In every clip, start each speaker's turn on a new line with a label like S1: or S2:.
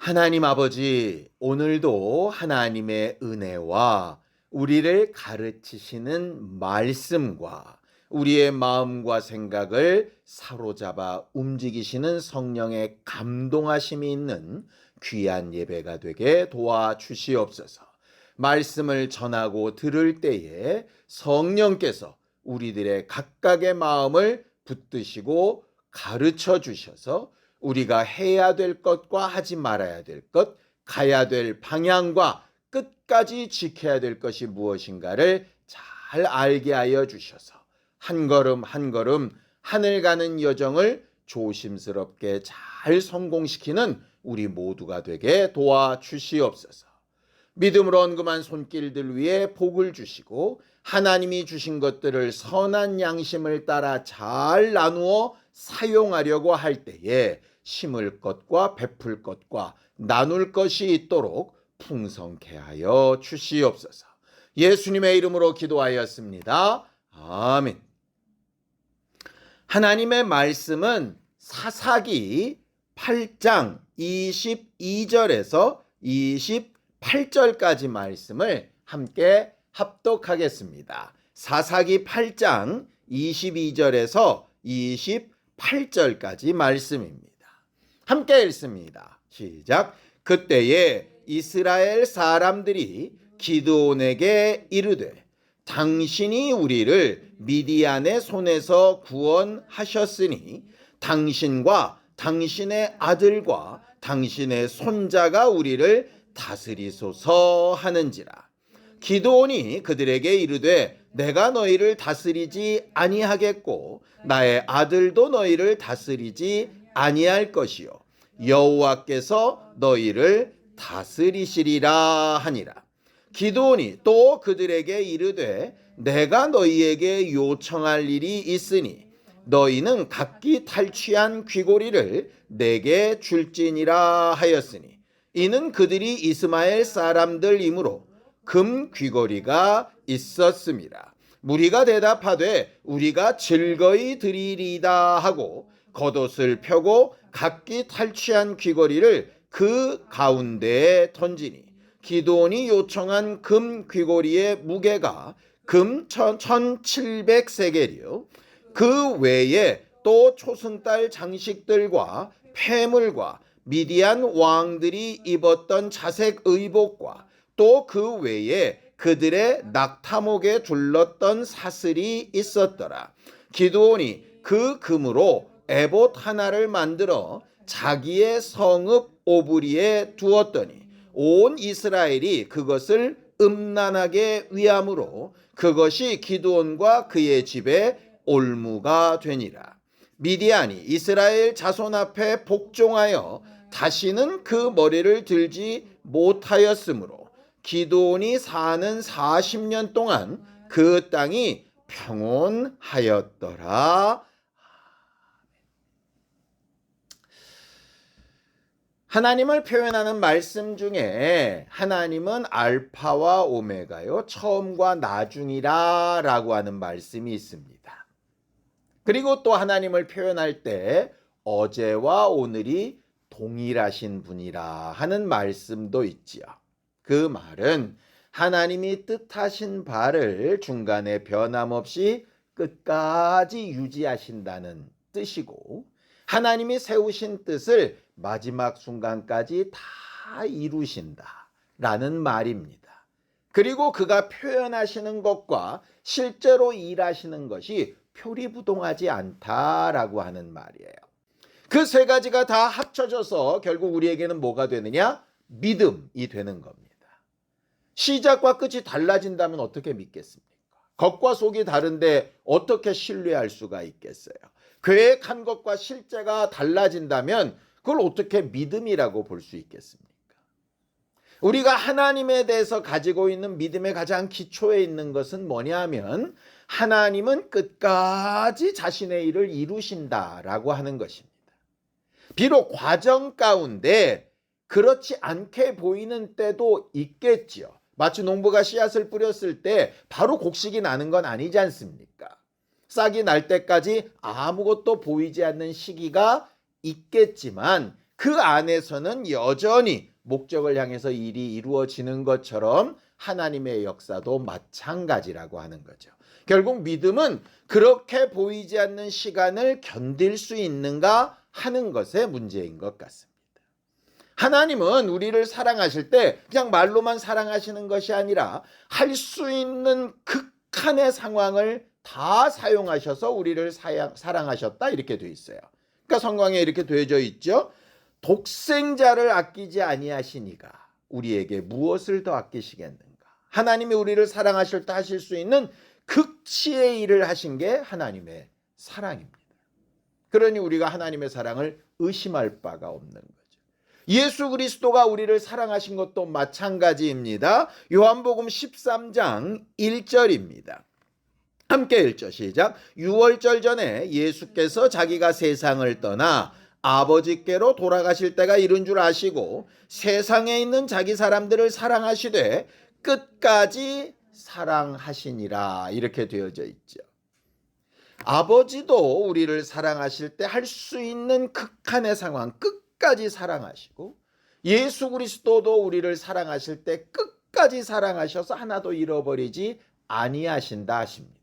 S1: 하나님 아버지, 오늘도 하나님의 은혜와 우리를 가르치시는 말씀과 우리의 마음과 생각을 사로잡아 움직이시는 성령의 감동하심이 있는 귀한 예배가 되게 도와주시옵소서. 말씀을 전하고 들을 때에 성령께서 우리들의 각각의 마음을 붙드시고 가르쳐 주셔서 우리가 해야 될 것과 하지 말아야 될 것, 가야 될 방향과 끝까지 지켜야 될 것이 무엇인가를 잘 알게 하여 주셔서 한 걸음 한 걸음 하늘 가는 여정을 조심스럽게 잘 성공시키는 우리 모두가 되게 도와주시옵소서. 믿음으로 언금한 손길들 위에 복을 주시고 하나님이 주신 것들을 선한 양심을 따라 잘 나누어 사용하려고 할 때에 심을 것과 베풀 것과 나눌 것이 있도록 풍성케 하여 주시옵소서. 예수님의 이름으로 기도하였습니다. 아멘. 하나님의 말씀은 사사기 8장 22절에서 28절까지 말씀을 함께 합독하겠습니다. 사사기 8장 22절에서 28절까지 말씀입니다. 함께 읽습니다. 시작. 그때에 이스라엘 사람들이 기드온에게 이르되 당신이 우리를 미디안의 손에서 구원하셨으니 당신과 당신의 아들과 당신의 손자가 우리를 다스리소서 하는지라. 기드온이 그들에게 이르되 내가 너희를 다스리지 아니하겠고 나의 아들도 너희를 다스리지 아니할 것이요 여호와께서 너희를 다스리시리라 하니라. 기드온이 또 그들에게 이르되 내가 너희에게 요청할 일이 있으니 너희는 각기 탈취한 귀고리를 내게 줄지니라 하였으니 이는 그들이 이스마엘 사람들이므로 금 귀고리가 있었음이라. 무리가 대답하되 우리가 즐거이 드리리다 하고 겉옷을 펴고 각기 탈취한 귀고리를 그 가운데에 던지니 기드온이 요청한 금 귀고리의 무게가 금 1700세겔이요 그 외에 또 초승달 장식들과 폐물과 미디안 왕들이 입었던 자색 의복과 또 그 외에 그들의 낙타목에 둘렀던 사슬이 있었더라. 기드온이 그 금으로 에봇 하나를 만들어 자기의 성읍 오브리에 두었더니 온 이스라엘이 그것을 음란하게 위함으로 그것이 기드온과 그의 집에 올무가 되니라. 미디안이 이스라엘 자손 앞에 복종하여 다시는 그 머리를 들지 못하였으므로 기드온이 사는 40년 동안 그 땅이 평온하였더라. 하나님을 표현하는 말씀 중에 하나님은 알파와 오메가요 처음과 나중이라 라고 하는 말씀이 있습니다. 그리고 또 하나님을 표현할 때 어제와 오늘이 동일하신 분이라 하는 말씀도 있지요. 그 말은 하나님이 뜻하신 바를 중간에 변함없이 끝까지 유지하신다는 뜻이고 하나님이 세우신 뜻을 마지막 순간까지 다 이루신다라는 말입니다. 그리고 그가 표현하시는 것과 실제로 일하시는 것이 표리부동하지 않다라고 하는 말이에요. 그 세 가지가 다 합쳐져서 결국 우리에게는 뭐가 되느냐? 믿음이 되는 겁니다. 시작과 끝이 달라진다면 어떻게 믿겠습니까? 겉과 속이 다른데 어떻게 신뢰할 수가 있겠어요? 계획한 것과 실제가 달라진다면 그걸 어떻게 믿음이라고 볼 수 있겠습니까? 우리가 하나님에 대해서 가지고 있는 믿음의 가장 기초에 있는 것은 뭐냐면 하나님은 끝까지 자신의 일을 이루신다라고 하는 것입니다. 비록 과정 가운데 그렇지 않게 보이는 때도 있겠지요. 마치 농부가 씨앗을 뿌렸을 때 바로 곡식이 나는 건 아니지 않습니까? 싹이 날 때까지 아무것도 보이지 않는 시기가 있겠지만 그 안에서는 여전히 목적을 향해서 일이 이루어지는 것처럼 하나님의 역사도 마찬가지라고 하는 거죠. 결국 믿음은 그렇게 보이지 않는 시간을 견딜 수 있는가 하는 것의 문제인 것 같습니다. 하나님은 우리를 사랑하실 때 그냥 말로만 사랑하시는 것이 아니라 할 수 있는 극한의 상황을 다 사용하셔서 우리를 사랑하셨다 이렇게 돼 있어요. 그러니까 성경에 이렇게 되어져 있죠. 독생자를 아끼지 아니하시니가 우리에게 무엇을 더 아끼시겠는가. 하나님이 우리를 사랑하실 때 하실 수 있는 극치의 일을 하신 게 하나님의 사랑입니다. 그러니 우리가 하나님의 사랑을 의심할 바가 없는 거죠. 예수 그리스도가 우리를 사랑하신 것도 마찬가지입니다. 요한복음 13장 1절입니다. 함께 읽죠. 시작. 유월절 전에 예수께서 자기가 세상을 떠나 아버지께로 돌아가실 때가 이른 줄 아시고 세상에 있는 자기 사람들을 사랑하시되 끝까지 사랑하시니라 이렇게 되어져 있죠. 아버지도 우리를 사랑하실 때 할 수 있는 극한의 상황 끝까지 사랑하시고 예수 그리스도도 우리를 사랑하실 때 끝까지 사랑하셔서 하나도 잃어버리지 아니하신다 하십니다.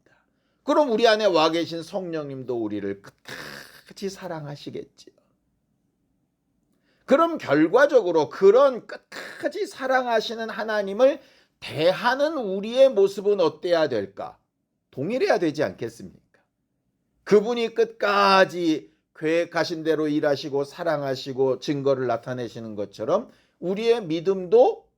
S1: 그럼 우리 안에 와 계신 성령님도 우리를 끝까지 사랑하시겠지요. 그럼 결과적으로 그런 끝까지 사랑하시는 하나님을 대하는 우리의 모습은 어때야 될까? 동일해야 되지 않겠습니까? 그분이 끝까지 계획하신 대로 일하시고 사랑하시고 증거를 나타내시는 것처럼 우리의 믿음도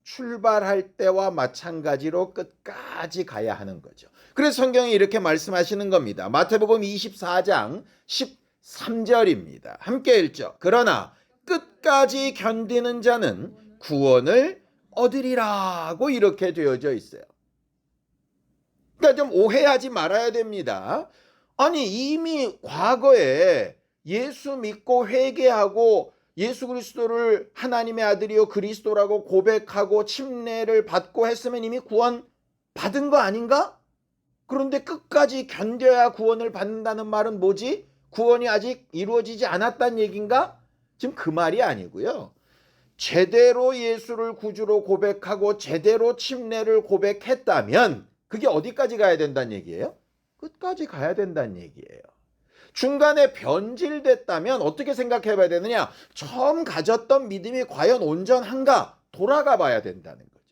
S1: 출발할 때와 마찬가지로 끝까지 가야 하는 거죠. 그래서 성경이 이렇게 말씀하시는 겁니다. 마태복음 24장 13절입니다. 함께 읽죠. 그러나 끝까지 견디는 자는 구원을 얻으리라고 이렇게 되어져 있어요. 그러니까 좀 오해하지 말아야 됩니다. 아니 이미 과거에 예수 믿고 회개하고 예수 그리스도를 하나님의 아들이요 그리스도라고 고백하고 침례를 받고 했으면 이미 구원 받은 거 아닌가? 그런데 끝까지 견뎌야 구원을 받는다는 말은 뭐지? 구원이 아직 이루어지지 않았다는 얘기인가? 지금 그 말이 아니고요. 제대로 예수를 구주로 고백하고 제대로 침례를 고백했다면 그게 어디까지 가야 된다는 얘기예요? 끝까지 가야 된다는 얘기예요. 중간에 변질됐다면 어떻게 생각해 봐야 되느냐? 처음 가졌던 믿음이 과연 온전한가? 돌아가 봐야 된다는 거죠.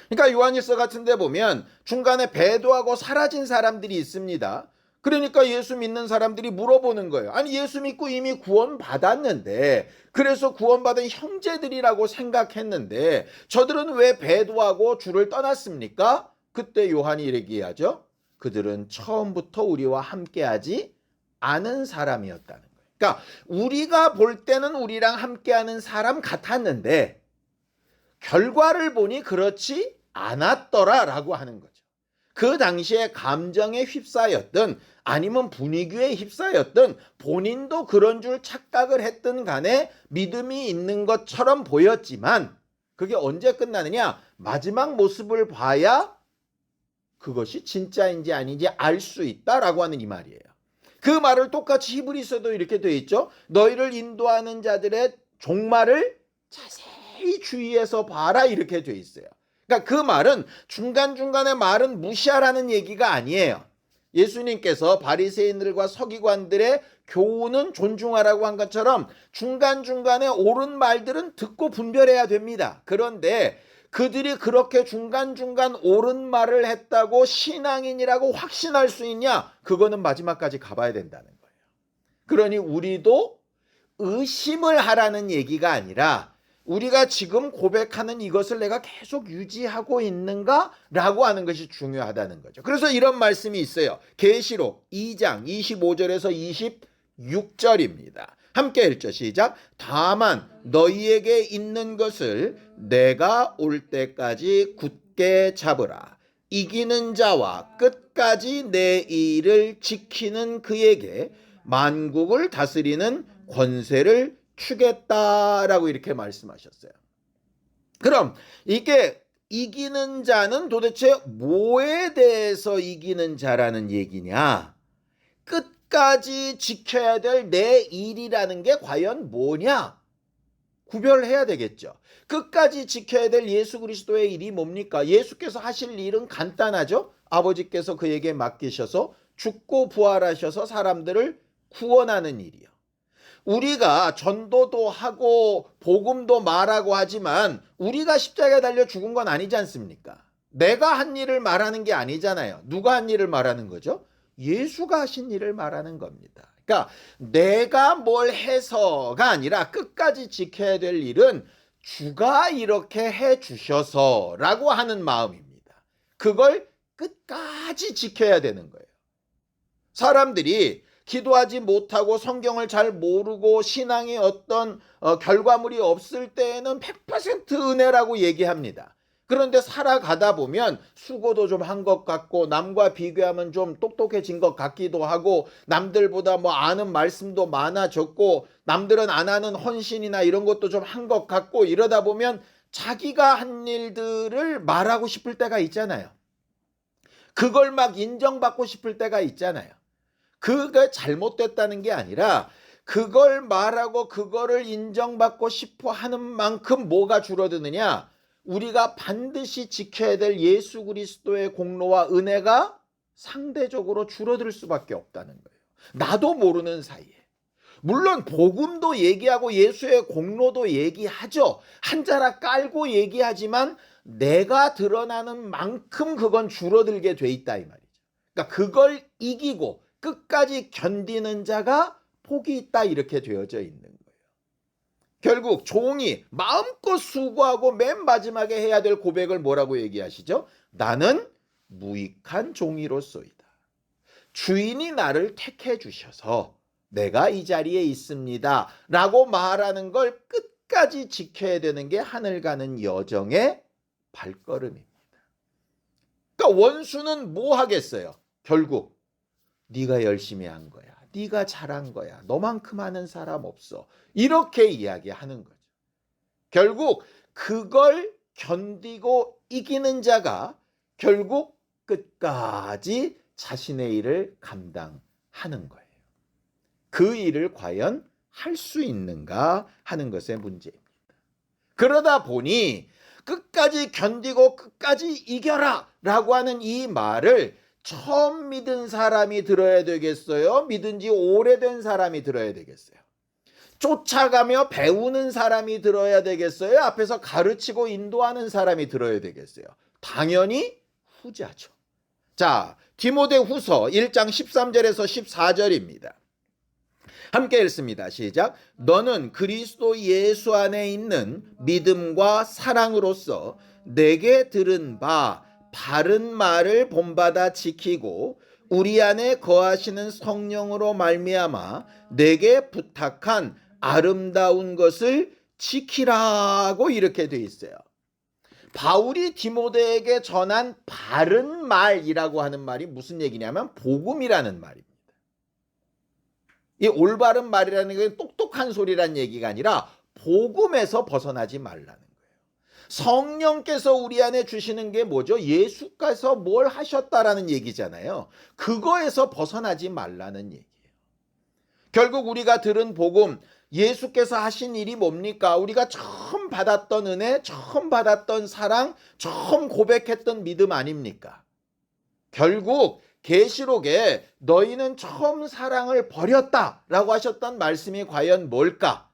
S1: 그러니까 요한일서 같은 데 보면 중간에 배도하고 사라진 사람들이 있습니다. 그러니까 예수 믿는 사람들이 물어보는 거예요. 아니 예수 믿고 이미 구원 받았는데 그래서 구원받은 형제들이라고 생각했는데 저들은 왜 배도하고 주를 떠났습니까? 그때 요한이 얘기하죠. 그들은 처음부터 우리와 함께하지 않은 사람이었다는 거예요. 그러니까 우리가 볼 때는 우리랑 함께하는 사람 같았는데 결과를 보니 그렇지 않았더라라고 하는 거죠. 그 당시에 감정에 휩싸였든 아니면 분위기에 휩싸였든 본인도 그런 줄 착각을 했든 간에 믿음이 있는 것처럼 보였지만 그게 언제 끝나느냐? 마지막 모습을 봐야 그것이 진짜인지 아닌지 알 수 있다라고 하는 이 말이에요. 그 말을 똑같이 히브리서도 이렇게 되어 있죠. 너희를 인도하는 자들의 종말을 자세히 주의해서 봐라 이렇게 되어 있어요. 그러니까 그 말은 중간중간에 말은 무시하라는 얘기가 아니에요. 예수님께서 바리새인들과 서기관들의 교훈은 존중하라고 한 것처럼 중간중간에 옳은 말들은 듣고 분별해야 됩니다. 그런데 그들이 그렇게 중간중간 옳은 말을 했다고 신앙인이라고 확신할 수 있냐? 그거는 마지막까지 가봐야 된다는 거예요. 그러니 우리도 의심을 하라는 얘기가 아니라 우리가 지금 고백하는 이것을 내가 계속 유지하고 있는가? 라고 하는 것이 중요하다는 거죠. 그래서 이런 말씀이 있어요. 계시록 2장 25절에서 26절입니다. 함께 읽죠. 시작. 다만 너희에게 있는 것을 내가 올 때까지 굳게 잡으라. 이기는 자와 끝까지 내 일을 지키는 그에게 만국을 다스리는 권세를 주겠다라고 이렇게 말씀하셨어요. 그럼 이게 이기는 자는 도대체 뭐에 대해서 이기는 자라는 얘기냐? 끝까지 지켜야 될 내 일이라는 게 과연 뭐냐? 구별해야 되겠죠. 끝까지 지켜야 될 예수 그리스도의 일이 뭡니까? 예수께서 하실 일은 간단하죠. 아버지께서 그에게 맡기셔서 죽고 부활하셔서 사람들을 구원하는 일이요. 우리가 전도도 하고 복음도 말하고 하지만 우리가 십자가에 달려 죽은 건 아니지 않습니까? 내가 한 일을 말하는 게 아니잖아요. 누가 한 일을 말하는 거죠? 예수가 하신 일을 말하는 겁니다. 그러니까 내가 뭘 해서가 아니라 끝까지 지켜야 될 일은 주가 이렇게 해 주셔서라고 하는 마음입니다. 그걸 끝까지 지켜야 되는 거예요. 사람들이 기도하지 못하고 성경을 잘 모르고 신앙의 어떤 결과물이 없을 때에는 100% 은혜라고 얘기합니다. 그런데 살아가다 보면 수고도 좀 한 것 같고 남과 비교하면 좀 똑똑해진 것 같기도 하고 남들보다 뭐 아는 말씀도 많아졌고 남들은 안 하는 헌신이나 이런 것도 좀 한 것 같고 이러다 보면 자기가 한 일들을 말하고 싶을 때가 있잖아요. 그걸 막 인정받고 싶을 때가 있잖아요. 그게 잘못됐다는 게 아니라 그걸 말하고 그거를 인정받고 싶어 하는 만큼 뭐가 줄어드느냐? 우리가 반드시 지켜야 될 예수 그리스도의 공로와 은혜가 상대적으로 줄어들 수밖에 없다는 거예요. 나도 모르는 사이에. 물론 복음도 얘기하고 예수의 공로도 얘기하죠. 한자락 깔고 얘기하지만 내가 드러나는 만큼 그건 줄어들게 돼 있다 이 말이죠. 그러니까 그걸 이기고 끝까지 견디는 자가 복이 있다 이렇게 되어져 있는 거예요. 결국 종이 마음껏 수고하고 맨 마지막에 해야 될 고백을 뭐라고 얘기하시죠? 나는 무익한 종이로소이다. 주인이 나를 택해 주셔서 내가 이 자리에 있습니다. 라고 말하는 걸 끝까지 지켜야 되는 게 하늘 가는 여정의 발걸음입니다. 그러니까 원수는 뭐 하겠어요? 결국 네가 열심히 한 거야. 네가 잘한 거야. 너만큼 하는 사람 없어. 이렇게 이야기하는 거죠. 결국 그걸 견디고 이기는 자가 결국 끝까지 자신의 일을 감당하는 거예요. 그 일을 과연 할 수 있는가 하는 것의 문제입니다. 그러다 보니 끝까지 견디고 끝까지 이겨라 라고 하는 이 말을 처음 믿은 사람이 들어야 되겠어요? 믿은 지 오래된 사람이 들어야 되겠어요? 쫓아가며 배우는 사람이 들어야 되겠어요? 앞에서 가르치고 인도하는 사람이 들어야 되겠어요? 당연히 후자죠. 자, 디모데후서 1장 13절에서 14절입니다. 함께 읽습니다. 시작. 너는 그리스도 예수 안에 있는 믿음과 사랑으로서 내게 들은 바 바른 말을 본받아 지키고 우리 안에 거하시는 성령으로 말미암아 내게 부탁한 아름다운 것을 지키라고 이렇게 돼 있어요. 바울이 디모데에게 전한 바른 말이라고 하는 말이 무슨 얘기냐면 복음이라는 말입니다. 이 올바른 말이라는 게 똑똑한 소리란 얘기가 아니라 복음에서 벗어나지 말라는 거예요. 성령께서 우리 안에 주시는 게 뭐죠? 예수께서 뭘 하셨다라는 얘기잖아요. 그거에서 벗어나지 말라는 얘기예요. 결국 우리가 들은 복음, 예수께서 하신 일이 뭡니까? 우리가 처음 받았던 은혜, 처음 받았던 사랑, 처음 고백했던 믿음 아닙니까? 결국 계시록에 너희는 처음 사랑을 버렸다라고 하셨던 말씀이 과연 뭘까?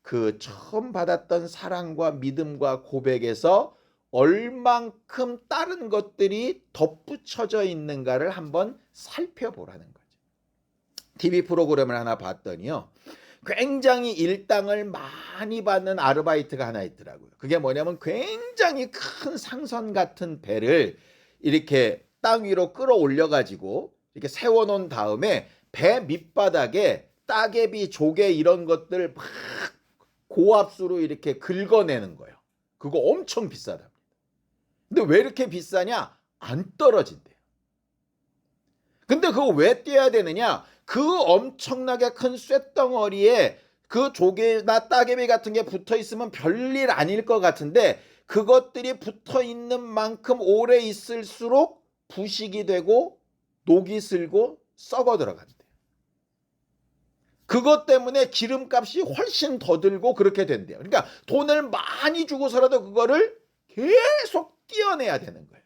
S1: 그 처음 받았던 사랑과 믿음과 고백에서 얼만큼 다른 것들이 덧붙여져 있는가를 한번 살펴보라는 거죠. TV 프로그램을 하나 봤더니요. 굉장히 일당을 많이 받는 아르바이트가 하나 있더라고요. 그게 뭐냐면 굉장히 큰 상선 같은 배를 이렇게 땅 위로 끌어올려 가지고 이렇게 세워놓은 다음에 배 밑바닥에 따개비, 조개 이런 것들 막 고압수로 이렇게 긁어내는 거예요. 그거 엄청 비싸답니다. 근데 왜 이렇게 비싸냐? 안 떨어진대요. 근데 그거 왜 떼야 되느냐? 그 엄청나게 큰 쇳덩어리에 그 조개나 따개비 같은 게 붙어 있으면 별일 아닐 것 같은데 그것들이 붙어 있는 만큼 오래 있을수록 부식이 되고 녹이 슬고 썩어 들어간대요. 그것 때문에 기름값이 훨씬 더 들고 그렇게 된대요. 그러니까 돈을 많이 주고서라도 그거를 계속 띄어내야 되는 거예요.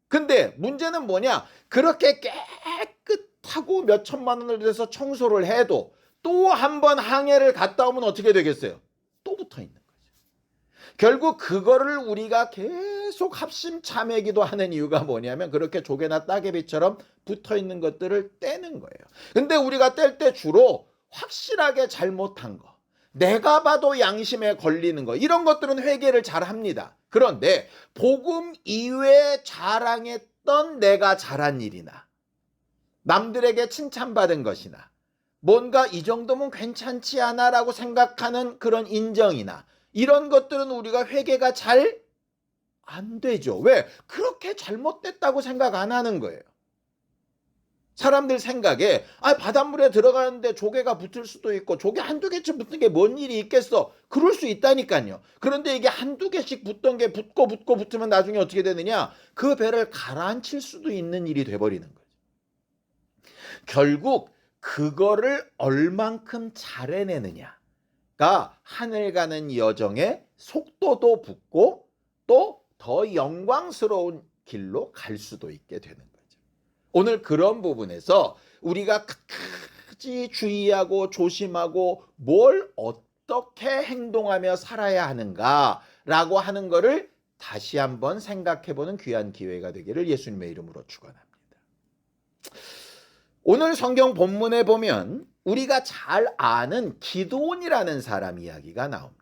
S1: 근데 문제는 뭐냐? 그렇게 깨끗하고 몇 천만 원을 들여서 청소를 해도 또 한 번 항해를 갔다 오면 어떻게 되겠어요? 또 붙어 있는 거죠. 결국 그거를 우리가 계속 합심참회기도 하는 이유가 뭐냐면 그렇게 조개나 따개비처럼 붙어 있는 것들을 떼는 거예요. 근데 우리가 뗄 때 주로 확실하게 잘못한 거, 내가 봐도 양심에 걸리는 거, 이런 것들은 회개를 잘 합니다. 그런데 복음 이외에 자랑했던 내가 잘한 일이나 남들에게 칭찬받은 것이나 뭔가 이 정도면 괜찮지 않아 라고 생각하는 그런 인정이나 이런 것들은 우리가 회개가 잘 안 되죠. 왜? 그렇게 잘못됐다고 생각 안 하는 거예요. 사람들 생각에 바닷물에 들어가는데 조개가 붙을 수도 있고 조개 한두 개쯤 붙는 게 뭔 일이 있겠어. 그럴 수 있다니까요. 그런데 이게 한두 개씩 붙던 게 붙고 붙으면 나중에 어떻게 되느냐. 그 배를 가라앉힐 수도 있는 일이 돼버리는 거죠. 결국 그거를 얼만큼 잘 해내느냐가 하늘 가는 여정의 속도도 붙고 또 더 영광스러운 길로 갈 수도 있게 되는 거죠. 오늘 그런 부분에서 우리가 끝까지 주의하고 조심하고 뭘 어떻게 행동하며 살아야 하는가라고 하는 것을 다시 한번 생각해보는 귀한 기회가 되기를 예수님의 이름으로 축원합니다. 오늘 성경 본문에 보면 우리가 잘 아는 기드온이라는 사람 이야기가 나옵니다.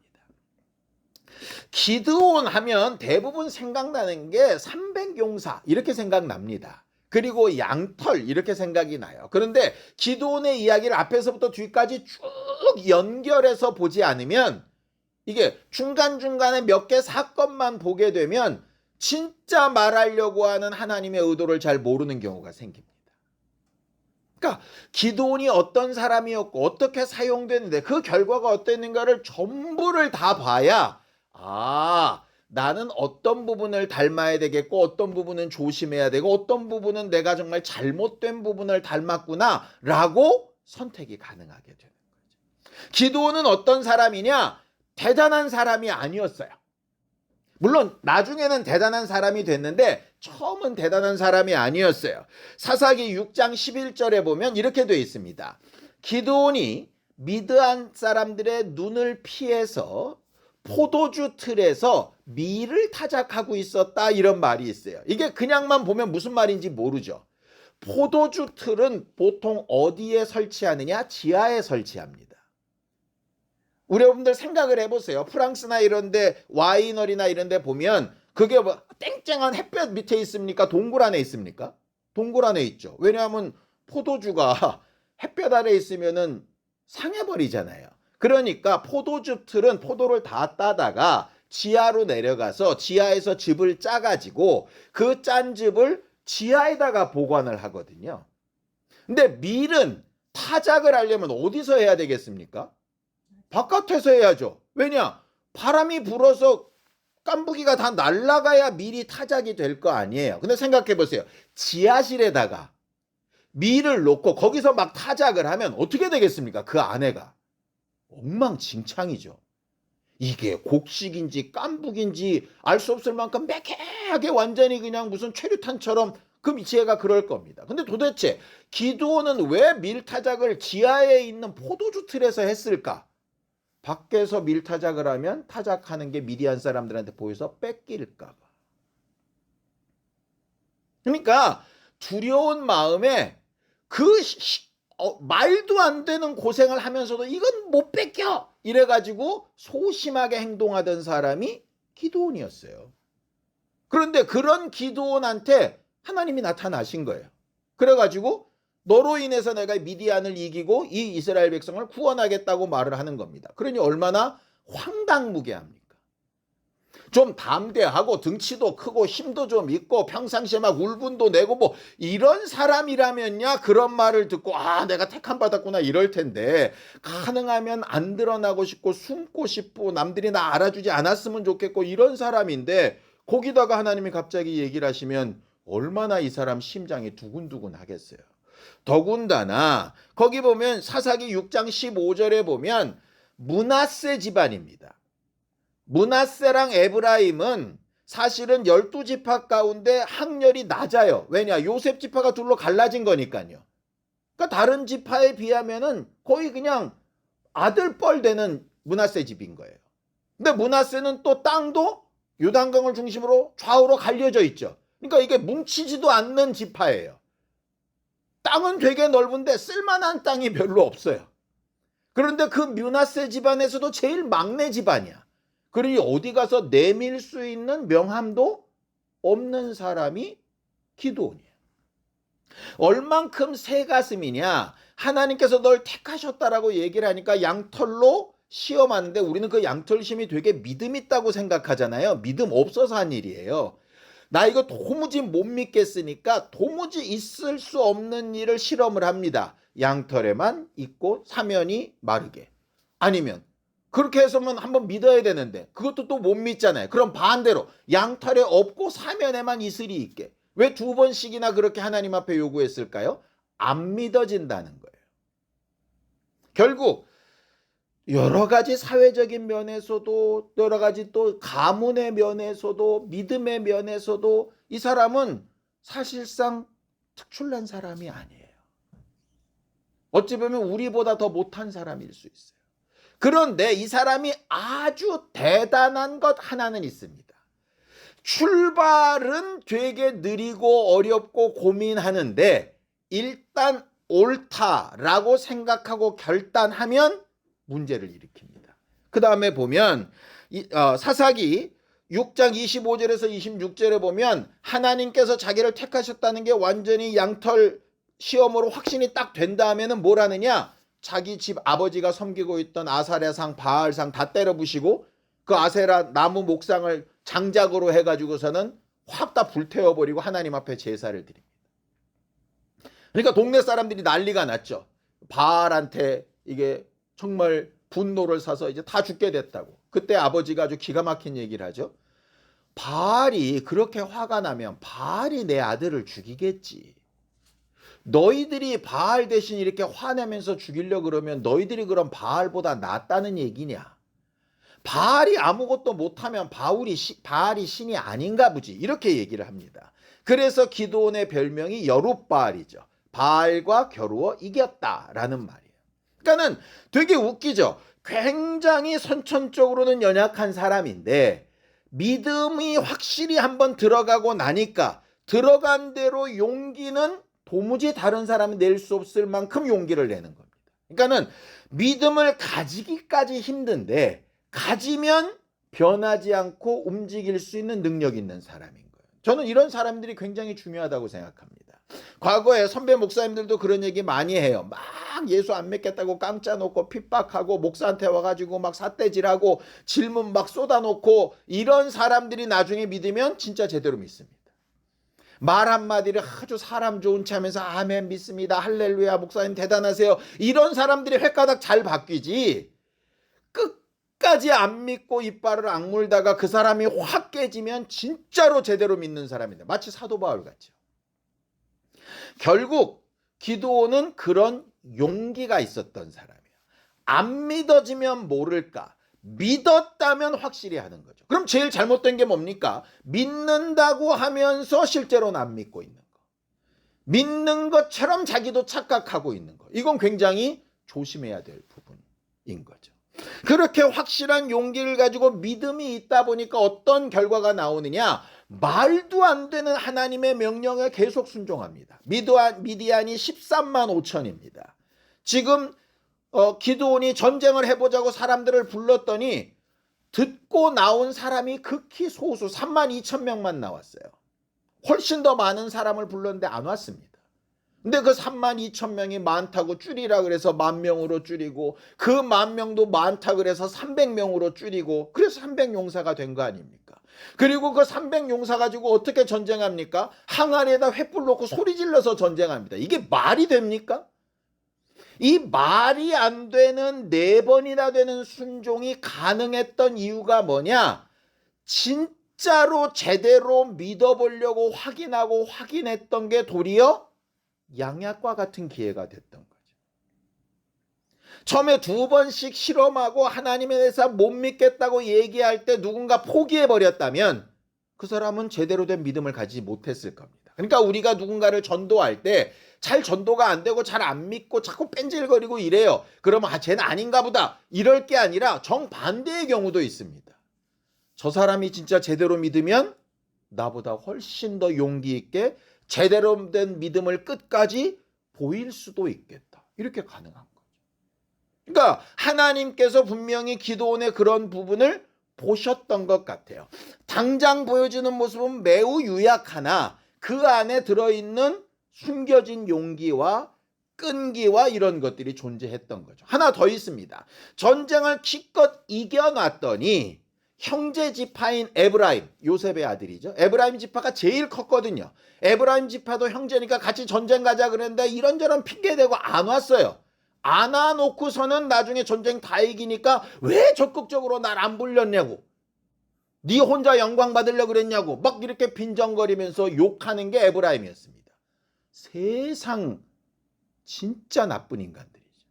S1: 기드온 하면 대부분 생각나는 게 300용사 이렇게 생각납니다. 그리고 양털 이렇게 생각이 나요. 그런데 기드온의 이야기를 앞에서부터 뒤까지 쭉 연결해서 보지 않으면 이게 중간중간에 몇 개 사건만 보게 되면 진짜 말하려고 하는 하나님의 의도를 잘 모르는 경우가 생깁니다. 그러니까 기드온이 어떤 사람이었고 어떻게 사용됐는데 그 결과가 어땠는가를 전부를 다 봐야 나는 어떤 부분을 닮아야 되겠고 어떤 부분은 조심해야 되고 어떤 부분은 내가 정말 잘못된 부분을 닮았구나 라고 선택이 가능하게 되는 거죠. 기드온은 어떤 사람이냐? 대단한 사람이 아니었어요. 물론 나중에는 대단한 사람이 됐는데 처음은 대단한 사람이 아니었어요. 사사기 6장 11절에 보면 이렇게 되어 있습니다. 기드온이 미드안 사람들의 눈을 피해서 포도주 틀에서 밀을 타작하고 있었다 이런 말이 있어요. 이게 그냥만 보면 무슨 말인지 모르죠. 포도주 틀은 보통 어디에 설치하느냐? 지하에 설치합니다. 우리 여러분들 생각을 해보세요. 프랑스나 이런데 와이너리나 이런데 보면 그게 뭐 땡땡한 햇볕 밑에 있습니까? 동굴 안에 있습니까? 동굴 안에 있죠. 왜냐하면 포도주가 햇볕 아래 있으면은 상해버리잖아요. 그러니까 포도주 틀은 포도를 다 따다가 지하로 내려가서 지하에서 즙을 짜가지고 그 짠 즙을 지하에다가 보관을 하거든요. 근데 밀은 타작을 하려면 어디서 해야 되겠습니까? 바깥에서 해야죠. 왜냐? 바람이 불어서 깐부기가 다 날아가야 밀이 타작이 될 거 아니에요. 근데 생각해 보세요. 지하실에다가 밀을 놓고 거기서 막 타작을 하면 어떻게 되겠습니까? 그 안에가 엉망진창이죠. 이게 곡식인지 깐북인지 알 수 없을 만큼 매캐하게 완전히 그냥 무슨 최루탄처럼 그 지혜가 그럴 겁니다. 근데 도대체 기드온은 왜 밀타작을 지하에 있는 포도주 틀에서 했을까? 밖에서 밀타작을 하면 타작하는 게 미디안 사람들한테 보여서 뺏길까 봐. 그러니까 두려운 마음에 말도 안 되는 고생을 하면서도 이건 못 뺏겨 이래가지고 소심하게 행동하던 사람이 기드온이었어요. 그런데 그런 기드온한테 하나님이 나타나신 거예요. 그래가지고 너로 인해서 내가 미디안을 이기고 이 이스라엘 백성을 구원하겠다고 말을 하는 겁니다. 그러니 얼마나 황당무계합니까? 좀 담대하고 등치도 크고 힘도 좀 있고 평상시에 막 울분도 내고 뭐 이런 사람이라면야 그런 말을 듣고 내가 택함 받았구나 이럴 텐데 가능하면 안 드러나고 싶고 숨고 싶고 남들이 나 알아주지 않았으면 좋겠고 이런 사람인데 거기다가 하나님이 갑자기 얘기를 하시면 얼마나 이 사람 심장이 두근두근 하겠어요. 더군다나 거기 보면 사사기 6장 15절에 보면 므낫세 집안입니다. 므낫세랑 에브라임은 사실은 12지파 가운데 학렬이 낮아요. 왜냐? 요셉 지파가 둘로 갈라진 거니까요. 그러니까 다른 지파에 비하면은 거의 그냥 아들뻘 되는 므낫세 집인 거예요. 근데 므낫세는 또 땅도 요단강을 중심으로 좌우로 갈려져 있죠. 그러니까 이게 뭉치지도 않는 지파예요. 땅은 되게 넓은데 쓸만한 땅이 별로 없어요. 그런데 그 므낫세 집안에서도 제일 막내 집안이야. 그러니 어디 가서 내밀 수 있는 명함도 없는 사람이 기드온이에요. 얼만큼 새 가슴이냐? 하나님께서 널 택하셨다라고 얘기를 하니까 양털로 시험하는데 우리는 그 양털심이 되게 믿음 있다고 생각하잖아요. 믿음 없어서 한 일이에요. 나 이거 도무지 못 믿겠으니까 도무지 있을 수 없는 일을 실험을 합니다. 양털에만 있고 사면이 마르게. 아니면 그렇게 해서만 한번 믿어야 되는데 그것도 또 못 믿잖아요. 그럼 반대로 양털에 없고 사면에만 이슬이 있게. 왜 2번씩이나 그렇게 하나님 앞에 요구했을까요? 안 믿어진다는 거예요. 결국 여러 가지 사회적인 면에서도 여러 가지 또 가문의 면에서도 믿음의 면에서도 이 사람은 사실상 특출난 사람이 아니에요. 어찌 보면 우리보다 더 못한 사람일 수 있어요. 그런데 이 사람이 아주 대단한 것 하나는 있습니다. 출발은 되게 느리고 어렵고 고민하는데 일단 옳다라고 생각하고 결단하면 문제를 일으킵니다. 그 다음에 보면 사사기 6장 25절에서 26절에 보면 하나님께서 자기를 택하셨다는 게 완전히 양털 시험으로 확신이 딱 된다 하면은 뭘 하느냐? 자기 집 아버지가 섬기고 있던 아사랴상 바알상 다 때려 부시고 그 아세라 나무 목상을 장작으로 해가지고서는 확 다 불태워버리고 하나님 앞에 제사를 드립니다. 그러니까 동네 사람들이 난리가 났죠. 바알한테 이게 정말 분노를 사서 이제 다 죽게 됐다고. 그때 아버지가 아주 기가 막힌 얘기를 하죠. 바알이 그렇게 화가 나면 바알이 내 아들을 죽이겠지. 너희들이 바알 대신 이렇게 화내면서 죽이려고 그러면 너희들이 그럼 바알보다 낫다는 얘기냐? 바알이 아무것도 못하면 바알이 신이 아닌가 보지. 이렇게 얘기를 합니다. 그래서 기드온의 별명이 여룻바알이죠. 바알과 겨루어 이겼다라는 말이에요. 그러니까는 되게 웃기죠. 굉장히 선천적으로는 연약한 사람인데 믿음이 확실히 한번 들어가고 나니까 들어간 대로 용기는 도무지 다른 사람이 낼 수 없을 만큼 용기를 내는 겁니다. 그러니까는 믿음을 가지기까지 힘든데 가지면 변하지 않고 움직일 수 있는 능력 있는 사람인 거예요. 저는 이런 사람들이 굉장히 중요하다고 생각합니다. 과거에 선배 목사님들도 그런 얘기 많이 해요. 막 예수 안 믿겠다고 깜짝 놓고 핍박하고 목사한테 와가지고 막 삿대질하고 질문 막 쏟아놓고 이런 사람들이 나중에 믿으면 진짜 제대로 믿습니다. 말 한마디를 아주 사람 좋은 체 하면서 아멘 믿습니다. 할렐루야 목사님 대단하세요. 이런 사람들이 횟가닥 잘 바뀌지 끝까지 안 믿고 이빨을 악물다가 그 사람이 확 깨지면 진짜로 제대로 믿는 사람인데 마치 사도 바울 같죠. 결국 기드온은 그런 용기가 있었던 사람이에요. 안 믿어지면 모를까? 믿었다면 확실히 하는 거죠. 그럼 제일 잘못된 게 뭡니까? 믿는다고 하면서 실제로는 안 믿고 있는 거. 믿는 것처럼 자기도 착각하고 있는 거. 이건 굉장히 조심해야 될 부분인 거죠. 그렇게 확실한 용기를 가지고 믿음이 있다 보니까 어떤 결과가 나오느냐? 말도 안 되는 하나님의 명령에 계속 순종합니다. 미디안이 13만 5천입니다. 지금 기드온이 전쟁을 해보자고 사람들을 불렀더니 듣고 나온 사람이 극히 소수 3만 2천 명만 나왔어요. 훨씬 더 많은 사람을 불렀는데 안 왔습니다. 근데 그 3만 2천 명이 많다고 줄이라 그래서 10,000명으로 줄이고 그 10,000명도 많다 그래서 300명으로 줄이고 그래서 300용사가 된 거 아닙니까? 그리고 그 300용사 가지고 어떻게 전쟁합니까? 항아리에다 횃불 놓고 소리 질러서 전쟁합니다. 이게 말이 됩니까? 이 말이 안 되는 4번이나 되는 순종이 가능했던 이유가 뭐냐? 진짜로 제대로 믿어보려고 확인하고 확인했던 게 도리어 양약과 같은 기회가 됐던 거죠. 처음에 2번씩 실험하고 하나님에 대해서 못 믿겠다고 얘기할 때 누군가 포기해버렸다면 그 사람은 제대로 된 믿음을 가지지 못했을 겁니다. 그러니까 우리가 누군가를 전도할 때 잘 전도가 안 되고 잘 안 믿고 자꾸 뺀질거리고 이래요. 그러면 쟤는 아닌가 보다 이럴 게 아니라 정반대의 경우도 있습니다. 저 사람이 진짜 제대로 믿으면 나보다 훨씬 더 용기 있게 제대로 된 믿음을 끝까지 보일 수도 있겠다. 이렇게 가능한 거죠. 그러니까 하나님께서 분명히 기도원의 그런 부분을 보셨던 것 같아요. 당장 보여주는 모습은 매우 유약하나 그 안에 들어있는 숨겨진 용기와 끈기와 이런 것들이 존재했던 거죠. 하나 더 있습니다. 전쟁을 기껏 이겨놨더니 형제 지파인 에브라임, 요셉의 아들이죠. 에브라임 지파가 제일 컸거든요. 에브라임 지파도 형제니까 같이 전쟁 가자 그랬는데 이런저런 핑계대고 안 왔어요. 안 와놓고서는 나중에 전쟁 다 이기니까 왜 적극적으로 날 안 불렸냐고, 네 혼자 영광 받으려고 그랬냐고 막 이렇게 빈정거리면서 욕하는 게 에브라임이었습니다. 세상 진짜 나쁜 인간들이죠.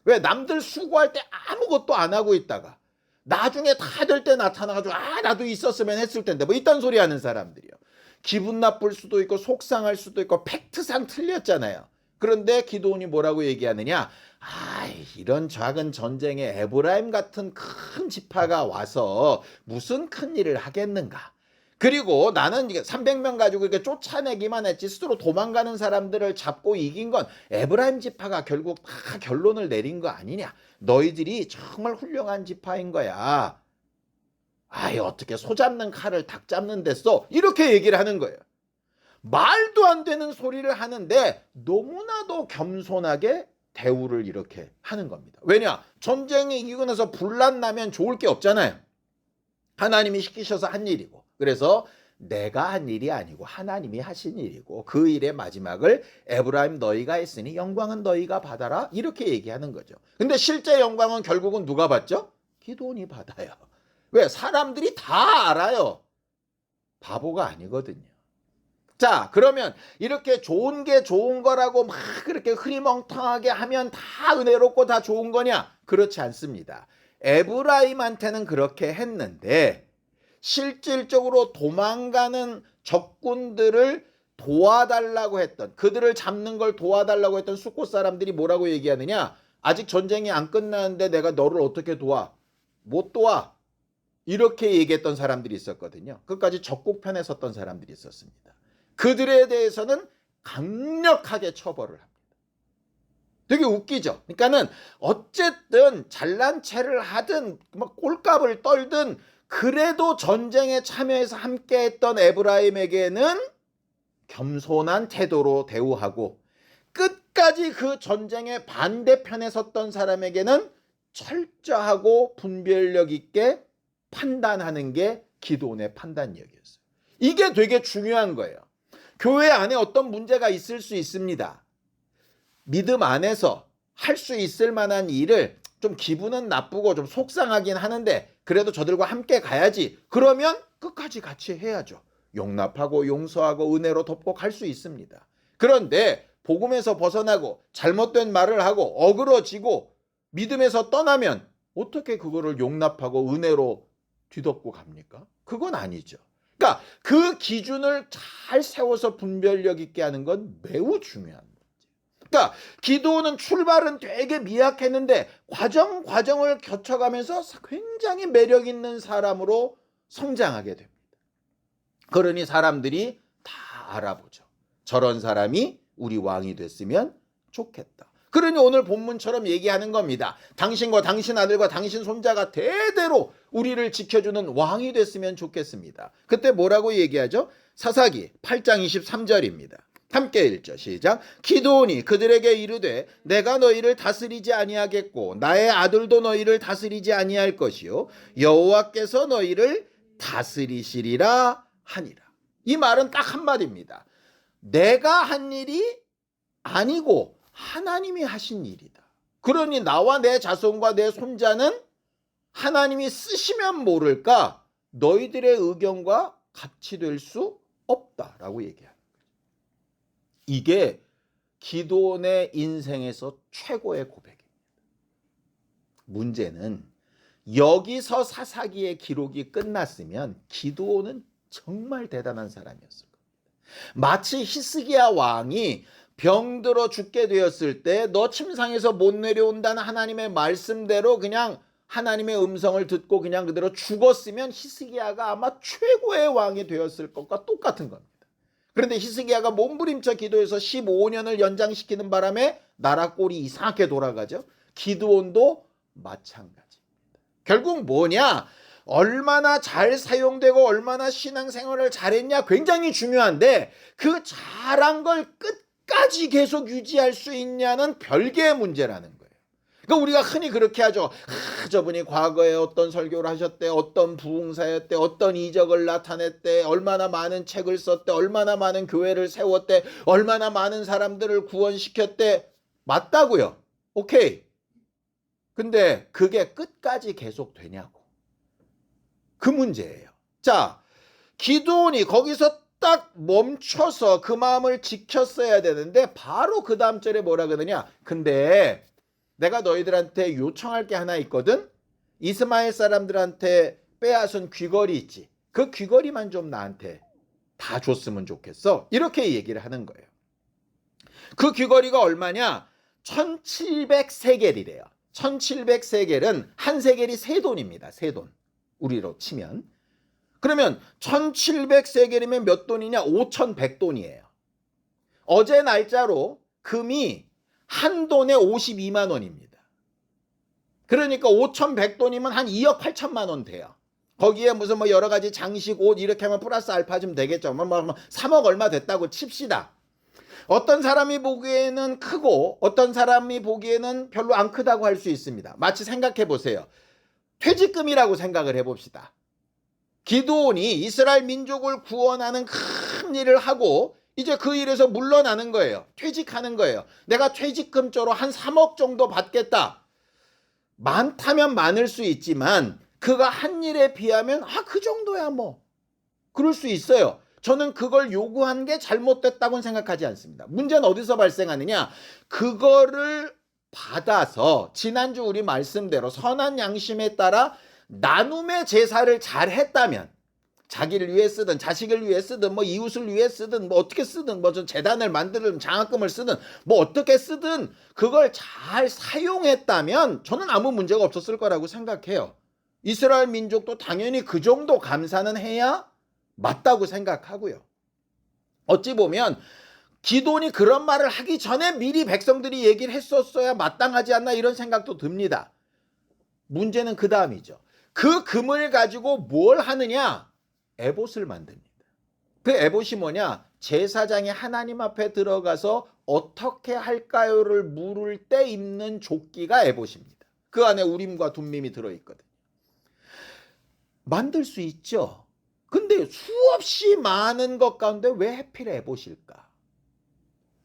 S1: 왜 남들 수고할 때 아무것도 안 하고 있다가 나중에 다 될 때 나타나가지고 나도 있었으면 했을 텐데 뭐 이딴 소리 하는 사람들이요. 기분 나쁠 수도 있고 속상할 수도 있고 팩트상 틀렸잖아요. 그런데 기도원이 뭐라고 얘기하느냐, 이런 작은 전쟁에 에브라임 같은 큰 지파가 와서 무슨 큰일을 하겠는가. 그리고 나는 300명 가지고 이렇게 쫓아내기만 했지 스스로 도망가는 사람들을 잡고 이긴 건 에브라임 지파가 결국 다 결론을 내린 거 아니냐. 너희들이 정말 훌륭한 지파인 거야. 어떻게 소 잡는 칼을 닭 잡는 데 써? 이렇게 얘기를 하는 거예요. 말도 안 되는 소리를 하는데 너무나도 겸손하게 대우를 이렇게 하는 겁니다. 왜냐? 전쟁이 이기고 나서 분란 나면 좋을 게 없잖아요. 하나님이 시키셔서 한 일이고, 그래서 내가 한 일이 아니고 하나님이 하신 일이고 그 일의 마지막을 에브라임 너희가 했으니 영광은 너희가 받아라, 이렇게 얘기하는 거죠. 근데 실제 영광은 결국은 누가 받죠? 기도원이 받아요. 왜? 사람들이 다 알아요. 바보가 아니거든요. 자, 그러면 이렇게 좋은 게 좋은 거라고 막 그렇게 흐리멍텅하게 하면 다 은혜롭고 다 좋은 거냐? 그렇지 않습니다. 에브라임한테는 그렇게 했는데 실질적으로 도망가는 적군들을 도와달라고 했던, 그들을 잡는 걸 도와달라고 했던 숫곳 사람들이 뭐라고 얘기하느냐? 아직 전쟁이 안 끝났는데 내가 너를 어떻게 도와? 못 도와. 이렇게 얘기했던 사람들이 있었거든요. 끝까지 적국 편에 섰던 사람들이 있었습니다. 그들에 대해서는 강력하게 처벌을 합니다. 되게 웃기죠. 그러니까는 어쨌든 잘난 체를 하든 막 꼴값을 떨든 그래도 전쟁에 참여해서 함께했던 에브라임에게는 겸손한 태도로 대우하고, 끝까지 그 전쟁의 반대편에 섰던 사람에게는 철저하고 분별력 있게 판단하는 게 기도원의 판단력이었어요. 이게 되게 중요한 거예요. 교회 안에 어떤 문제가 있을 수 있습니다. 믿음 안에서 할 수 있을 만한 일을 좀 기분은 나쁘고 좀 속상하긴 하는데 그래도 저들과 함께 가야지. 그러면 끝까지 같이 해야죠. 용납하고 용서하고 은혜로 돕고 갈 수 있습니다. 그런데 복음에서 벗어나고 잘못된 말을 하고 어그러지고 믿음에서 떠나면 어떻게 그거를 용납하고 은혜로 뒤덮고 갑니까? 그건 아니죠. 그러니까 그 기준을 잘 세워서 분별력 있게 하는 건 매우 중요한 거예요. 그러니까 기도는 출발은 되게 미약했는데 과정을 거쳐가면서 굉장히 매력 있는 사람으로 성장하게 됩니다. 그러니 사람들이 다 알아보죠. 저런 사람이 우리 왕이 됐으면 좋겠다. 그러니 오늘 본문처럼 얘기하는 겁니다. 당신과 당신 아들과 당신 손자가 대대로 우리를 지켜주는 왕이 됐으면 좋겠습니다. 그때 뭐라고 얘기하죠? 사사기 8장 23절입니다. 함께 읽죠. 시작. 기드온이 그들에게 이르되 내가 너희를 다스리지 아니하겠고 나의 아들도 너희를 다스리지 아니할 것이요 여호와께서 너희를 다스리시리라 하니라. 이 말은 딱 한마디입니다. 내가 한 일이 아니고 하나님이 하신 일이다. 그러니 나와 내 자손과 내 손자는 하나님이 쓰시면 모를까 너희들의 의견과 같이 될 수 없다라고 얘기합니다. 이게 기드온의 인생에서 최고의 고백입니다. 문제는 여기서 사사기의 기록이 끝났으면 기드온은 정말 대단한 사람이었을 겁니다. 마치 히스기야 왕이 병들어 죽게 되었을 때 너 침상에서 못 내려온다는 하나님의 말씀대로 그냥 하나님의 음성을 듣고 그냥 그대로 죽었으면 히스기야가 아마 최고의 왕이 되었을 것과 똑같은 겁니다. 그런데 히스기야가 몸부림쳐 기도해서 15년을 연장시키는 바람에 나라 꼴이 이상하게 돌아가죠. 기드온도 마찬가지입니다. 결국 뭐냐? 얼마나 잘 사용되고 얼마나 신앙생활을 잘했냐 굉장히 중요한데 그 잘한 걸 끝까지 계속 유지할 수 있냐는 별개의 문제라는 거예요. 그러니까 우리가 흔히 그렇게 하죠. 저분이 과거에 어떤 설교를 하셨대, 어떤 부흥사였대, 어떤 이적을 나타냈대, 얼마나 많은 책을 썼대, 얼마나 많은 교회를 세웠대, 얼마나 많은 사람들을 구원시켰대. 맞다고요. 오케이. 근데 그게 끝까지 계속 되냐고. 그 문제예요. 자, 기드온이 거기서 딱 멈춰서 그 마음을 지켰어야 되는데 바로 그 다음 절에 뭐라 그러느냐. 근데 내가 너희들한테 요청할 게 하나 있거든. 이스마엘 사람들한테 빼앗은 귀걸이 있지. 그 귀걸이만 좀 나한테 다 줬으면 좋겠어. 이렇게 얘기를 하는 거예요. 그 귀걸이가 얼마냐? 1700세겔이래요. 1700세겔은 한 세겔이 세 돈입니다. 세 돈. 우리로 치면. 그러면 1700세겔이면 몇 돈이냐? 5100돈이에요. 어제 날짜로 금이 한 돈에 52만 원입니다. 그러니까 5100돈이면 한 2억 8천만 원 돼요. 거기에 무슨 뭐 여러 가지 장식, 옷 이렇게 하면 플러스 알파 좀 되겠죠. 3억 얼마 됐다고 칩시다. 어떤 사람이 보기에는 크고 어떤 사람이 보기에는 별로 안 크다고 할 수 있습니다. 마치 생각해 보세요. 퇴직금이라고 생각을 해봅시다. 기드온이 이스라엘 민족을 구원하는 큰 일을 하고 이제 그 일에서 물러나는 거예요. 퇴직하는 거예요. 내가 퇴직금조로 한 3억 정도 받겠다. 많다면 많을 수 있지만 그가 한 일에 비하면 그 정도야 뭐. 그럴 수 있어요. 저는 그걸 요구한 게 잘못됐다고는 생각하지 않습니다. 문제는 어디서 발생하느냐? 그거를 받아서 지난주 우리 말씀대로 선한 양심에 따라 나눔의 제사를 잘 했다면 자기를 위해 쓰든 자식을 위해 쓰든 뭐 이웃을 위해 쓰든 뭐 어떻게 쓰든 뭐 좀 재단을 만들든 장학금을 쓰든 뭐 어떻게 쓰든 그걸 잘 사용했다면 저는 아무 문제가 없었을 거라고 생각해요. 이스라엘 민족도 당연히 그 정도 감사는 해야 맞다고 생각하고요. 어찌 보면 기드온이 그런 말을 하기 전에 미리 백성들이 얘기를 했었어야 마땅하지 않나 이런 생각도 듭니다. 문제는 그 다음이죠. 그 금을 가지고 뭘 하느냐? 에봇을 만듭니다. 그 에봇이 뭐냐? 제사장이 하나님 앞에 들어가서 어떻게 할까요를 물을 때 입는 조끼가 에봇입니다. 그 안에 우림과 둠밈이 들어있거든요. 만들 수 있죠. 근데 수없이 많은 것 가운데 왜 하필 에봇일까?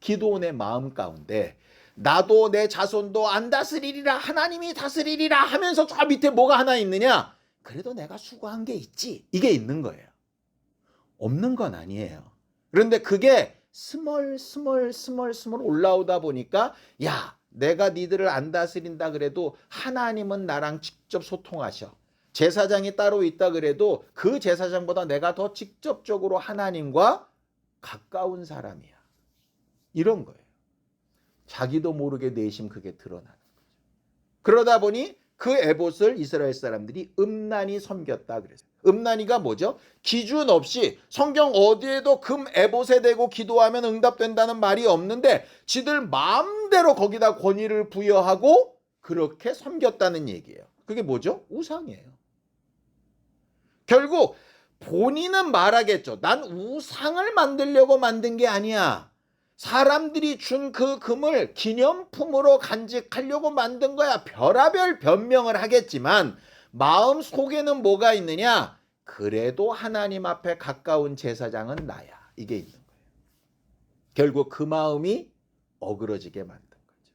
S1: 기드온의 마음 가운데 나도 내 자손도 안 다스리리라 하나님이 다스리리라 하면서 저 밑에 뭐가 하나 있느냐? 그래도 내가 수고한 게 있지. 이게 있는 거예요. 없는 건 아니에요. 그런데 그게 스멀 올라오다 보니까 야 내가 니들을 안 다스린다 그래도 하나님은 나랑 직접 소통하셔. 제사장이 따로 있다 그래도 그 제사장보다 내가 더 직접적으로 하나님과 가까운 사람이야. 이런 거예요. 자기도 모르게 내심 그게 드러나는 거죠. 그러다 보니 그 에봇을 이스라엘 사람들이 음란히 섬겼다 그랬어요. 음란히가 뭐죠? 기준 없이 성경 어디에도 금 에봇에 대고 기도하면 응답된다는 말이 없는데 지들 마음대로 거기다 권위를 부여하고 그렇게 섬겼다는 얘기예요. 그게 뭐죠? 우상이에요. 결국 본인은 말하겠죠. 난 우상을 만들려고 만든 게 아니야. 사람들이 준 그 금을 기념품으로 간직하려고 만든 거야. 별의별 변명을 하겠지만 마음 속에는 뭐가 있느냐? 그래도 하나님 앞에 가까운 제사장은 나야. 이게 있는 거예요. 결국 그 마음이 어그러지게 만든 거죠.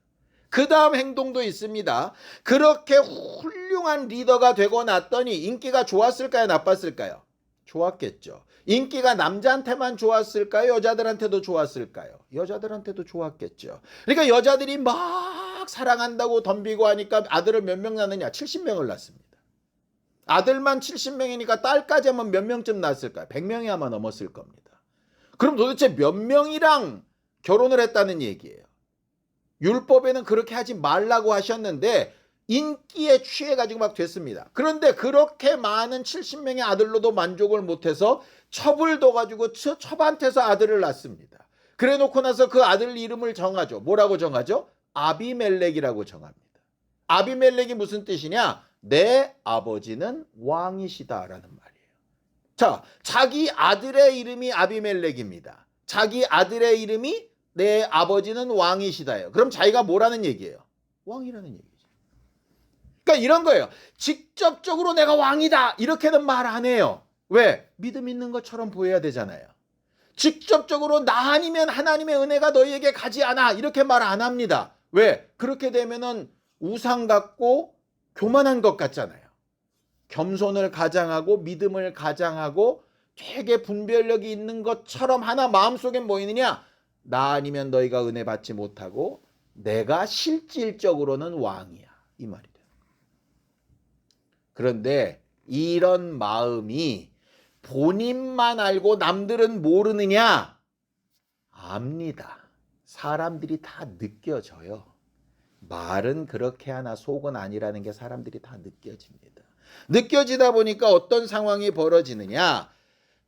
S1: 그 다음 행동도 있습니다. 그렇게 훌륭한 리더가 되고 났더니 인기가 좋았을까요? 나빴을까요? 좋았겠죠. 인기가 남자한테만 좋았을까요? 여자들한테도 좋았을까요? 여자들한테도 좋았겠죠. 그러니까 여자들이 막 사랑한다고 덤비고 하니까 아들을 몇 명 낳느냐? 70명을 낳습니다. 아들만 70명이니까 딸까지 하면 몇 명쯤 낳았을까요? 100명이 아마 넘었을 겁니다. 그럼 도대체 몇 명이랑 결혼을 했다는 얘기예요. 율법에는 그렇게 하지 말라고 하셨는데 인기에 취해가지고 막 됐습니다. 그런데 그렇게 많은 70명의 아들로도 만족을 못해서 첩을 둬가지고 첩한테서 아들을 낳습니다. 그래 놓고 나서 그 아들 이름을 정하죠. 뭐라고 정하죠? 아비멜렉이라고 정합니다. 아비멜렉이 무슨 뜻이냐? 내 아버지는 왕이시다라는 말이에요. 자, 자기 아들의 이름이 아비멜렉입니다. 자기 아들의 이름이 내 아버지는 왕이시다예요. 그럼 자기가 뭐라는 얘기예요? 왕이라는 얘기죠. 그러니까 이런 거예요. 직접적으로 내가 왕이다 이렇게는 말 안 해요. 왜? 믿음 있는 것처럼 보여야 되잖아요. 직접적으로 나 아니면 하나님의 은혜가 너희에게 가지 않아 이렇게 말 안 합니다. 왜? 그렇게 되면은 우상 같고 교만한 것 같잖아요. 겸손을 가장하고 믿음을 가장하고 되게 분별력이 있는 것처럼 하나 마음속에 뭐 있느냐? 나 아니면 너희가 은혜 받지 못하고 내가 실질적으로는 왕이야 이 말이에요. 그런데 이런 마음이 본인만 알고 남들은 모르느냐? 압니다. 사람들이 다 느껴져요. 말은 그렇게 하나 속은 아니라는 게 사람들이 다 느껴집니다. 느껴지다 보니까 어떤 상황이 벌어지느냐?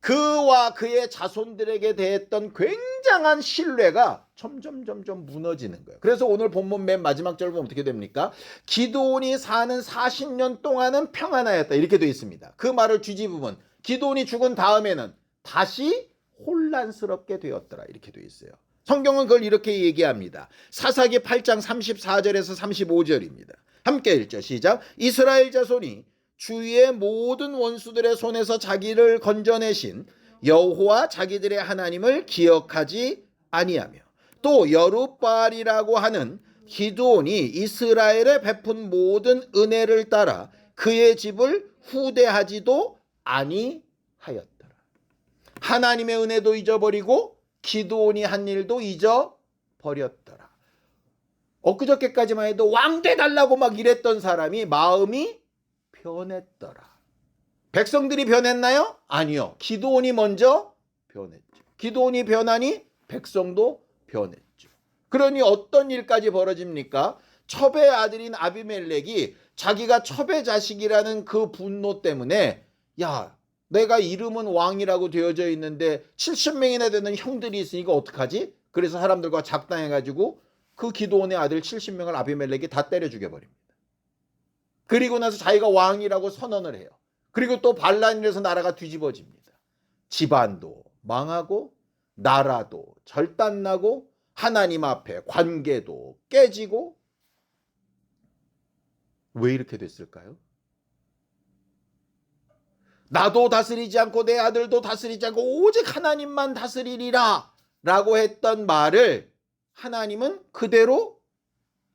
S1: 그와 그의 자손들에게 대했던 굉장한 신뢰가 점점 무너지는 거예요. 그래서 오늘 본문 맨 마지막 절 보면 어떻게 됩니까? 기드온이 사는 40년 동안은 평안하였다 이렇게 되어 있습니다. 그 말을 뒤집으면 기드온이 죽은 다음에는 다시 혼란스럽게 되었더라 이렇게 되어 있어요. 성경은 그걸 이렇게 얘기합니다. 사사기 8장 34절에서 35절입니다. 함께 읽죠. 시작. 이스라엘 자손이 주위의 모든 원수들의 손에서 자기를 건져내신 여호와 자기들의 하나님을 기억하지 아니하며 또 여룻바알이라고 하는 기드온이 이스라엘에 베푼 모든 은혜를 따라 그의 집을 후대하지도 아니하였더라. 하나님의 은혜도 잊어버리고 기드온이 한 일도 잊어버렸더라. 엊그저께까지만 해도 왕 돼달라고 막 이랬던 사람이 마음이 변했더라. 백성들이 변했나요? 아니요. 기드온이 먼저 변했죠. 기드온이 변하니 백성도 변했죠. 그러니 어떤 일까지 벌어집니까? 첩의 아들인 아비멜렉이 자기가 첩의 자식이라는 그 분노 때문에 야, 내가 이름은 왕이라고 되어져 있는데 70명이나 되는 형들이 있으니까 어떡하지? 그래서 사람들과 작당해가지고 그 기드온의 아들 70명을 아비멜렉이 다 때려 죽여버립니다. 그리고 나서 자기가 왕이라고 선언을 해요. 그리고 또 반란이라서 나라가 뒤집어집니다. 집안도 망하고 나라도 절단나고 하나님 앞에 관계도 깨지고. 왜 이렇게 됐을까요? 나도 다스리지 않고 내 아들도 다스리지 않고 오직 하나님만 다스리리라 라고 했던 말을 하나님은 그대로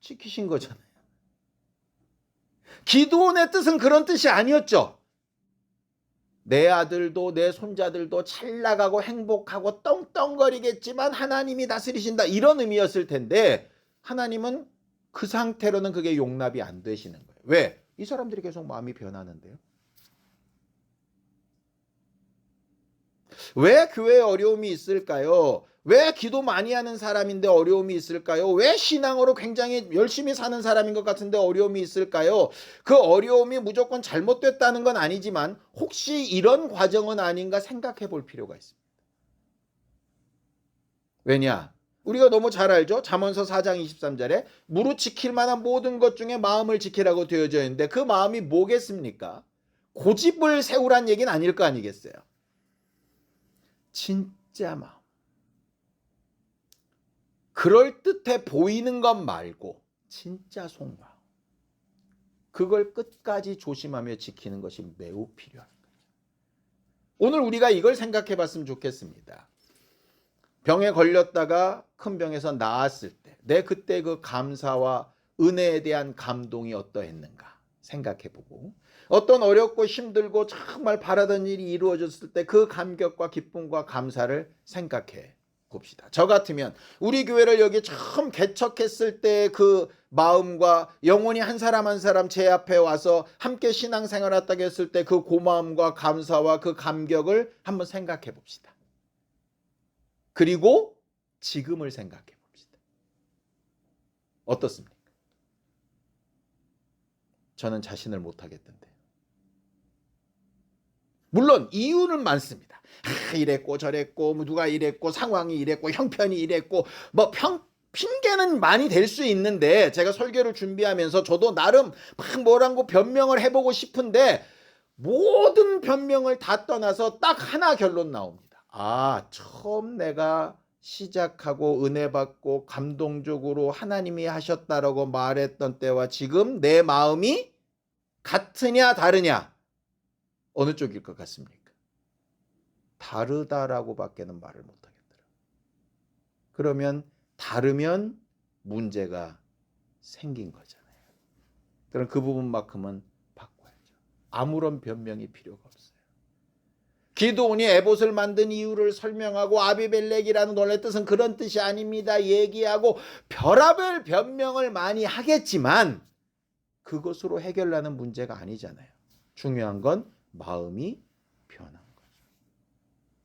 S1: 지키신 거잖아요. 기드온의 뜻은 그런 뜻이 아니었죠. 내 아들도 내 손자들도 잘 나가고 행복하고 떵떵거리겠지만 하나님이 다스리신다 이런 의미였을 텐데 하나님은 그 상태로는 그게 용납이 안 되시는 거예요. 왜? 이 사람들이 계속 마음이 변하는데요. 왜 교회에 어려움이 있을까요? 왜 기도 많이 하는 사람인데 어려움이 있을까요? 왜 신앙으로 굉장히 열심히 사는 사람인 것 같은데 어려움이 있을까요? 그 어려움이 무조건 잘못됐다는 건 아니지만 혹시 이런 과정은 아닌가 생각해 볼 필요가 있습니다. 왜냐? 우리가 너무 잘 알죠? 잠언서 4장 23절에 무릇 지킬 만한 모든 것 중에 마음을 지키라고 되어져 있는데 그 마음이 뭐겠습니까? 고집을 세우란 얘기는 아닐 거 아니겠어요? 진짜 마음. 그럴듯해 보이는 것 말고 진짜 속마음. 그걸 끝까지 조심하며 지키는 것이 매우 필요한 거죠. 오늘 우리가 이걸 생각해 봤으면 좋겠습니다. 병에 걸렸다가 큰 병에서 나았을 때 내 그때 그 감사와 은혜에 대한 감동이 어떠했는가 생각해 보고 어떤 어렵고 힘들고 정말 바라던 일이 이루어졌을 때 그 감격과 기쁨과 감사를 생각해 봅시다. 저 같으면 우리 교회를 여기 처음 개척했을 때 그 마음과 영혼이 한 사람 한 사람 제 앞에 와서 함께 신앙생활 했다고 했을 때 그 고마움과 감사와 그 감격을 한번 생각해 봅시다. 그리고 지금을 생각해 봅시다. 어떻습니까? 저는 자신을 못하겠던데. 물론 이유는 많습니다. 이랬고 저랬고 누가 이랬고 상황이 이랬고 형편이 이랬고 핑계는 많이 될 수 있는데, 제가 설교를 준비하면서 저도 나름 막 뭐라고 변명을 해보고 싶은데 모든 변명을 다 떠나서 딱 하나 결론 나옵니다. 처음 내가 시작하고 은혜 받고 감동적으로 하나님이 하셨다라고 말했던 때와 지금 내 마음이 같으냐 다르냐, 어느 쪽일 것 같습니까? 다르다라고 밖에는 말을 못하겠더라고요. 그러면 다르면 문제가 생긴 거잖아요. 그럼 그 부분만큼은 바꿔야죠. 아무런 변명이 필요가 없어요. 기드온이 에봇을 만든 이유를 설명하고 아비멜렉이라는 원래 뜻은 그런 뜻이 아닙니다 얘기하고 별의별 변명을 많이 하겠지만 그것으로 해결하는 문제가 아니잖아요. 중요한 건 마음이 변한 거죠.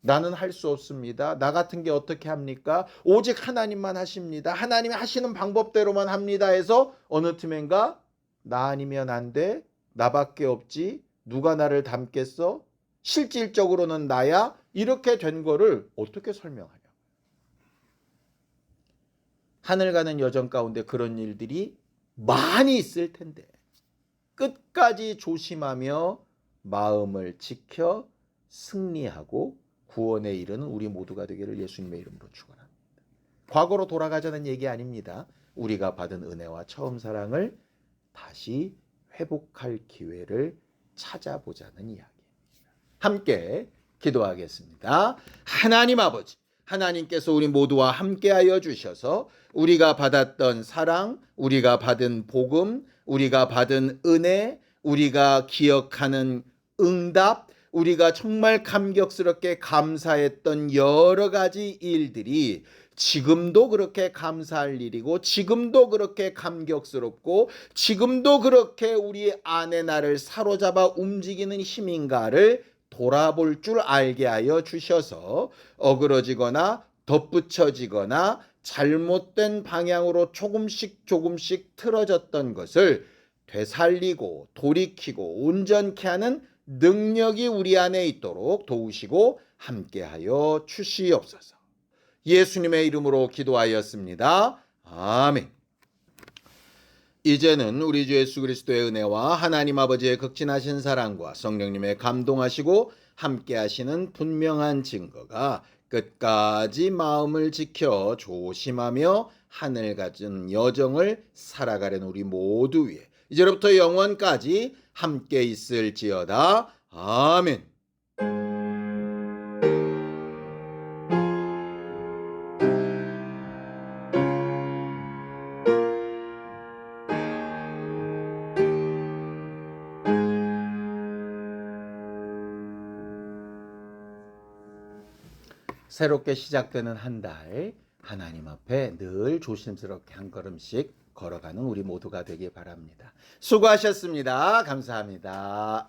S1: 나는 할 수 없습니다. 나 같은 게 어떻게 합니까? 오직 하나님만 하십니다. 하나님이 하시는 방법대로만 합니다 해서 어느 틈엔가 나 아니면 안 돼, 나밖에 없지, 누가 나를 닮겠어, 실질적으로는 나야, 이렇게 된 거를 어떻게 설명하냐. 하늘 가는 여정 가운데 그런 일들이 많이 있을 텐데 끝까지 조심하며 마음을 지켜 승리하고 구원에 이르는 우리 모두가 되기를 예수님의 이름으로 축원합니다. 과거로 돌아가자는 얘기 아닙니다. 우리가 받은 은혜와 처음 사랑을 다시 회복할 기회를 찾아보자는 이야기입니다. 함께 기도하겠습니다. 하나님 아버지, 하나님께서 우리 모두와 함께하여 주셔서 우리가 받았던 사랑, 우리가 받은 복음, 우리가 받은 은혜, 우리가 기억하는 응답, 우리가 정말 감격스럽게 감사했던 여러 가지 일들이 지금도 그렇게 감사할 일이고 지금도 그렇게 감격스럽고 지금도 그렇게 우리 안에 나를 사로잡아 움직이는 힘인가를 돌아볼 줄 알게 하여 주셔서 어그러지거나 덧붙여지거나 잘못된 방향으로 조금씩 틀어졌던 것을 되살리고 돌이키고 온전케 하는 능력이 우리 안에 있도록 도우시고 함께하여 주시옵소서. 예수님의 이름으로 기도하였습니다. 아멘. 이제는 우리 주 예수 그리스도의 은혜와 하나님 아버지의 극진하신 사랑과 성령님의 감동하시고 함께하시는 분명한 증거가 끝까지 마음을 지켜 조심하며 하늘 같은 여정을 살아가는 우리 모두 위에 이제로부터 영원까지 함께 있을지어다. 아멘. 새롭게 시작되는 한 달 하나님 앞에 늘 조심스럽게 한 걸음씩 걸어가는 우리 모두가 되길 바랍니다. 수고하셨습니다. 감사합니다.